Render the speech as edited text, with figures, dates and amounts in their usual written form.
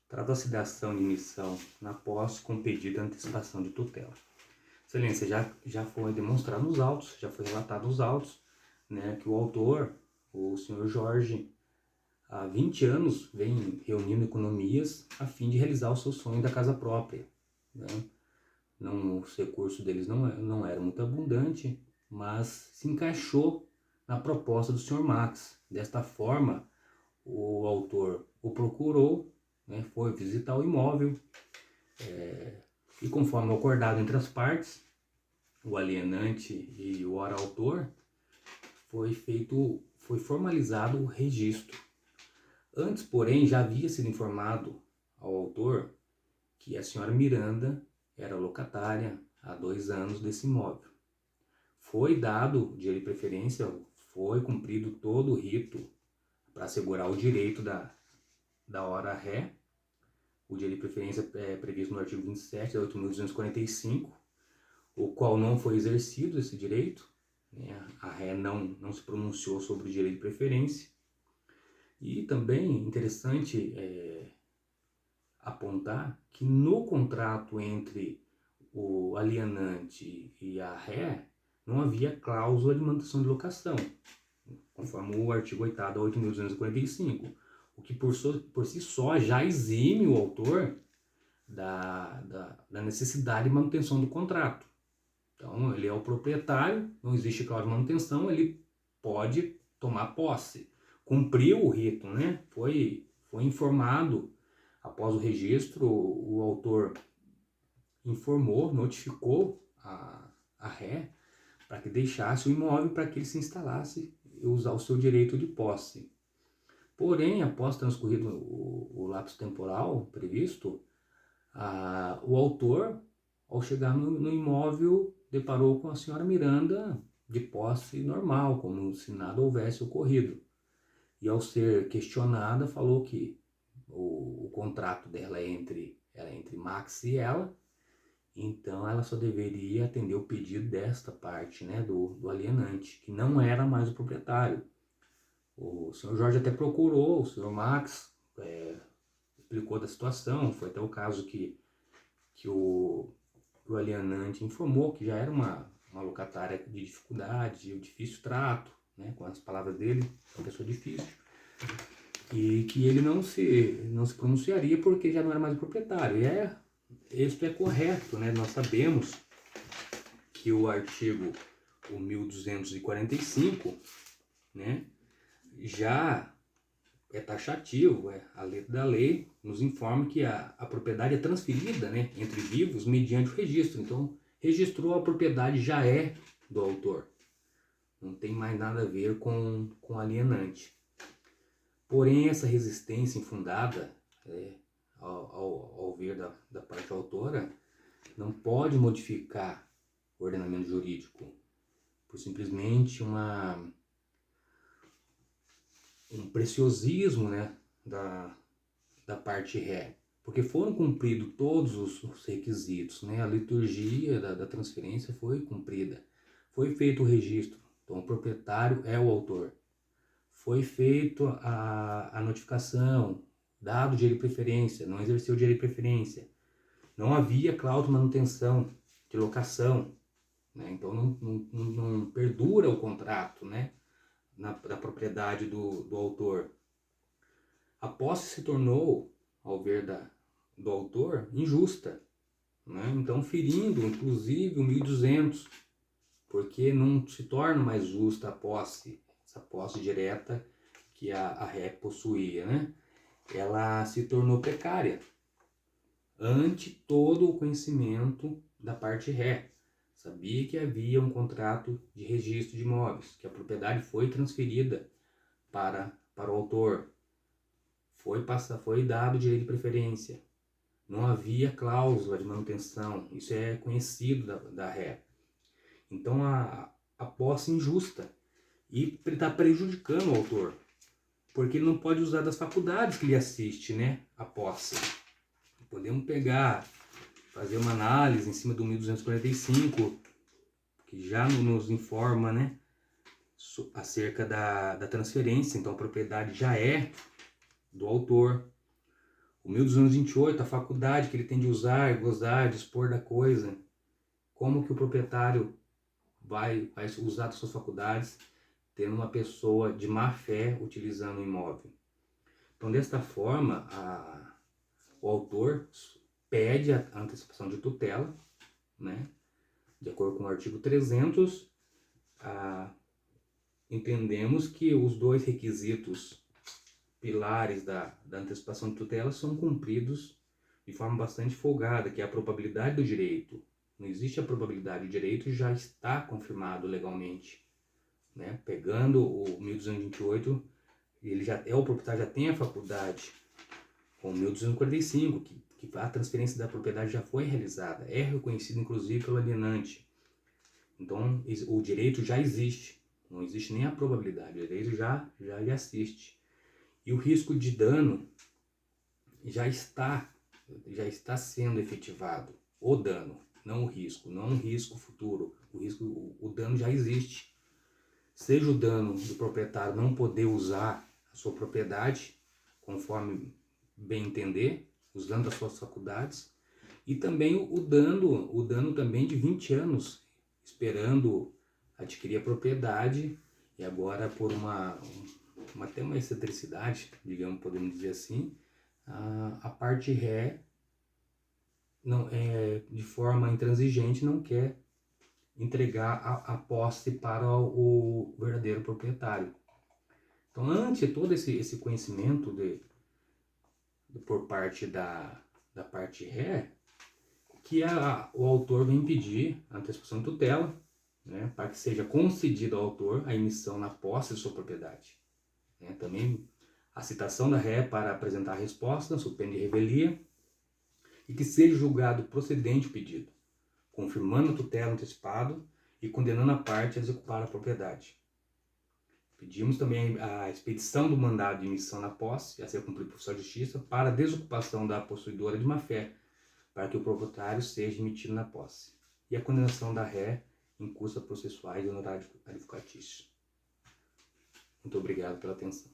Trata-se da ação de missão na posse com pedido de antecipação de tutela. Excelência, já foi demonstrado nos autos, já foi relatado nos autos, né, que o autor, o senhor Jorge, há 20 anos vem reunindo economias a fim de realizar o seu sonho da casa própria, né? Não, os recursos deles não eram muito abundantes, mas se encaixou na proposta do senhor Max. Desta forma, o autor o procurou, né, foi visitar o imóvel, e conforme acordado entre as partes, o alienante e o ora-autor, foi formalizado o registro. Antes, porém, já havia sido informado ao autor que a senhora Miranda era locatária há 2 anos desse imóvel. Foi dado direito de preferência, foi cumprido todo o rito para assegurar o direito da hora ré. O direito de preferência é previsto no artigo 27 da 8.245, o qual não foi exercido esse direito, né? A ré não se pronunciou sobre o direito de preferência. E também interessante apontar que no contrato entre o alienante e a ré não havia cláusula de manutenção de locação, conforme o artigo 8º da 8.245, o que por si só já exime o autor da necessidade de manutenção do contrato. Então, ele é o proprietário, não existe cláusula de manutenção, ele pode tomar posse. Cumpriu o rito, né? Foi informado, após o registro, o autor informou, notificou a ré para que deixasse o imóvel para que ele se instalasse e usar o seu direito de posse. Porém, após transcorrido o lapso temporal previsto, o autor, ao chegar no imóvel, deparou com a senhora Miranda de posse normal, como se nada houvesse ocorrido. E ao ser questionada, falou que o contrato dela é entre Max e ela, então ela só deveria atender o pedido desta parte, né, do alienante, que não era mais o proprietário. O senhor Jorge até procurou o senhor Max, explicou da situação, foi até o caso que o alienante informou que já era uma locatária de dificuldade, de difícil trato, né, com as palavras dele, uma pessoa difícil, e que ele não se pronunciaria porque já não era mais o proprietário. E isso é correto, né? Nós sabemos que o artigo 1245, né, já é taxativo, a letra da lei nos informa que a propriedade é transferida, né, entre vivos mediante o registro. Então, registrou a propriedade, já é do autor. Não tem mais nada a ver com alienante. Porém, essa resistência infundada, ao ver da parte autora, não pode modificar o ordenamento jurídico por simplesmente um preciosismo, né, da parte ré, porque foram cumpridos todos os requisitos, né? A liturgia da transferência foi cumprida, foi feito o registro, então o proprietário é o autor, foi feito a notificação, dado o direito de preferência, não exerceu o direito de preferência, não havia cláusula de manutenção, de locação, né? Então não perdura o contrato, né, da propriedade do autor. A posse se tornou, ao ver do autor, injusta, né? Então ferindo inclusive o 1200, porque não se torna mais justa a posse, essa posse direta que a ré possuía, né? Ela se tornou precária ante todo o conhecimento da parte ré. Sabia que havia um contrato de registro de imóveis, que a propriedade foi transferida para o autor, foi dado o direito de preferência, não havia cláusula de manutenção, isso é conhecido da ré. Então a posse injusta, e está prejudicando o autor, porque ele não pode usar das faculdades que lhe assiste, né, a posse. Podemos fazer uma análise em cima do 1245, que já nos informa, né, acerca da transferência. Então a propriedade já é do autor. O O 1228, a faculdade que ele tem de usar, gozar, dispor da coisa. Como que o proprietário vai usar das suas faculdades tendo uma pessoa de má fé utilizando o imóvel? Então, desta forma, o autor pede a antecipação de tutela, né? De acordo com o artigo 300, entendemos que os dois requisitos pilares da antecipação de tutela são cumpridos de forma bastante folgada, que é a probabilidade do direito. Não existe a probabilidade, o direito já está confirmado legalmente, né? Pegando o 1228, ele já é o proprietário, já tem a faculdade. Com o 1245, que a transferência da propriedade já foi realizada, é reconhecido inclusive pelo alienante. Então, o direito já existe, não existe nem a probabilidade, o direito já lhe assiste. E o risco de dano já está sendo efetivado. O dano, não o risco, não um risco futuro. O dano já existe. Seja o dano do proprietário não poder usar a sua propriedade conforme bem entender, usando as suas faculdades, e também o dano também de 20 anos esperando adquirir a propriedade, e agora por até uma excentricidade, digamos, podemos dizer assim, a parte ré não de forma intransigente não quer entregar a posse para o verdadeiro proprietário. Então, ante todo esse conhecimento por parte da parte ré, que o autor vem pedir a antecipação de tutela, né, para que seja concedido ao autor a emissão na posse de sua propriedade. Né, também a citação da ré para apresentar a resposta, sob pena de revelia, e que seja julgado procedente o pedido, confirmando a tutela antecipada e condenando a parte a executar a propriedade. Pedimos também a expedição do mandado de emissão na posse, a ser cumprido por oficial de justiça, para a desocupação da possuidora de má-fé, para que o proprietário seja emitido na posse. E a condenação da ré em custas processuais e honorários advocatícios. Muito obrigado pela atenção.